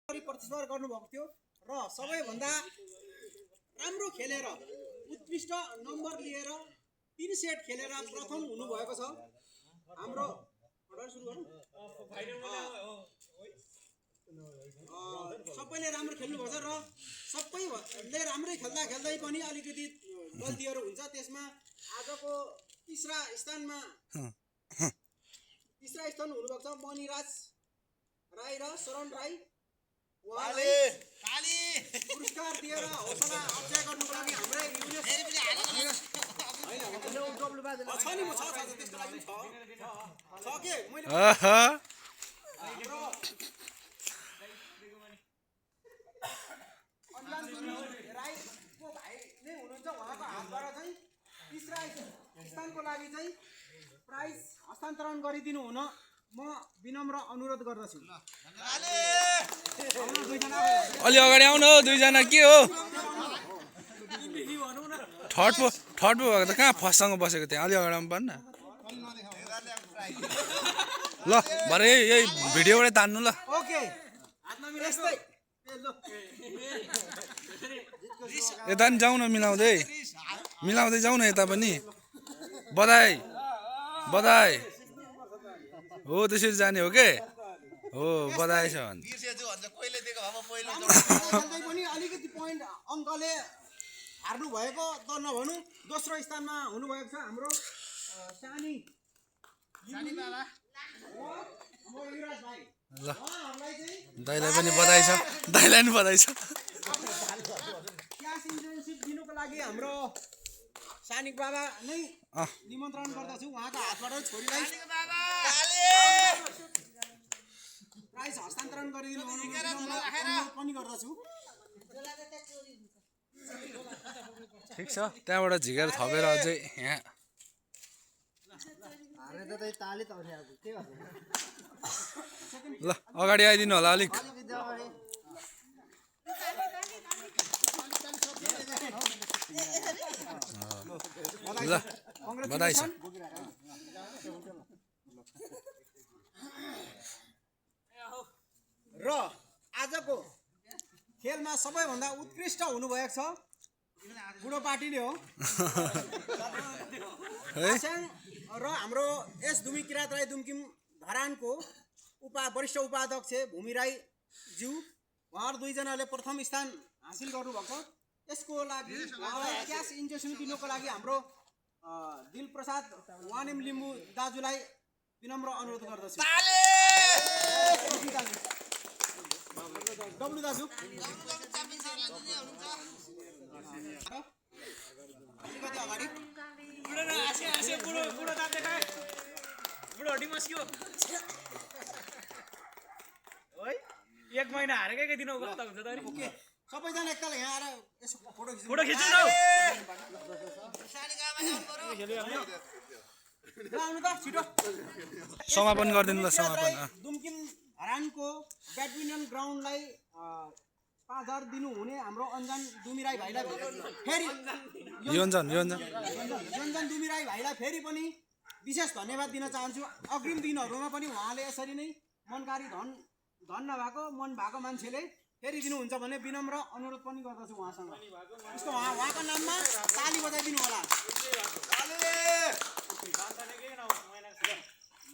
प्रतिस्पर्धा गर्नुभएको थियो र सबैभन्दा राम्रो खेलेर उत्कृष्ट नम्बर लिएर 3 सेट खेलेर प्रथम हुनुभएको छ हाम्रो सबैले राम्रो खेल्नुभएको छ र सबैले राम्रै खेल्दा खेल्दै पनि अलिकति गल्तीहरू हुन्छ त्यसमा आजको तीसरा स्थान हुनुभएको छ मणिराज राई र शरण राई पुरस्कार दिएर हौसला अक्षय गर्नुको लागि हाम्रै राईको भाइ नै हुनुहुन्छ उहाँको हातबाट चाहिँ तीसरा स्थानको लागि चाहिँ प्राइज हस्तान्तरण गरिदिनु हुन म विनम्र अनुरोध गर्दछु। अलि अगाडि आउनु हो दुईजना के हो थर्ड पो भएको त कहाँ फर्स्टसँग बसेको त्यहाँ अलि अगाडि आउनु पर्ने ल भरे यही भिडियोबाटै तान्नु ल। ओके यता पनि जाउँ न मिलाउँदै जाउँ न यता पनि बधाई बधाई हो त्यसरी जाने हो के हो बधाई छ भने पनि अलिकति पोइन्ट अङ्कले हार्नु भएको त नभनु दोस्रो स्थानमा हुनुभएको छ हाम्रो सानी बाबा युवराज भाइ ल दाइलाई पनि बधाई छ दाइलाई पनि बधाई छ। क्यास इन्टर्नसिप दिनुको लागि हाम्रो सानिक बाबा नै निमन्त्रण गर्दछु उहाँको हातबाट छोरीलाई प्राइज हस्तान्तरण गरिदिनु पनि गर्दछु। ठिक छ त्यहाँबाट झिकेर थपेर अझै यहाँ ल अगाडि आइदिनु होला अलिक ल बधाई छ। र आजको खेलमा सबैभन्दा उत्कृष्ट हुनुभएको छ बुढो पार्टी नै हो र हाम्रो एस दुमी किरात राई दुम्किम धरानको वरिष्ठ उपाध्यक्ष भूमि राई ज्यू उहाँहरू दुईजनाले प्रथम स्थान हासिल गर्नुभएको छ। यसको लागि उहाँलाई क्यास इन्जेक्सन दिनुको लागि हाम्रो दिल प्रसाद वानेम लिम्बू दाजुलाई विनम्र अनुरोध गर्दछु। डब्लु दाजु अलिकति अगाडि एक महिना हारेकै दिन हुन्छ त सबैजना एकताल यहाँ आएर यसो फोटो खिच्नु आउनु त छिटो समापन गरिदिनु ल समापन दुम्किम धरानको ब्याडमिन्टन ग्राउन्डलाई 5000 दिनु हुने हाम्रो अन्जन दुमिराई भाइलाई फेरि योन्जन दुमिराई भाइलाई फेरि पनि विशेष धन्यवाद दिन चाहन्छु। अग्रिम दिनहरूमा पनि उहाँले यसरी नै मनकारी धन नभएको मन भएको मान्छेले फेरि दिनुहुन्छ भने विनम्र अनुरोध पनि गर्दछु उहाँसँग। उसको उहाँको नाममा ताली बजाइदिनु होला।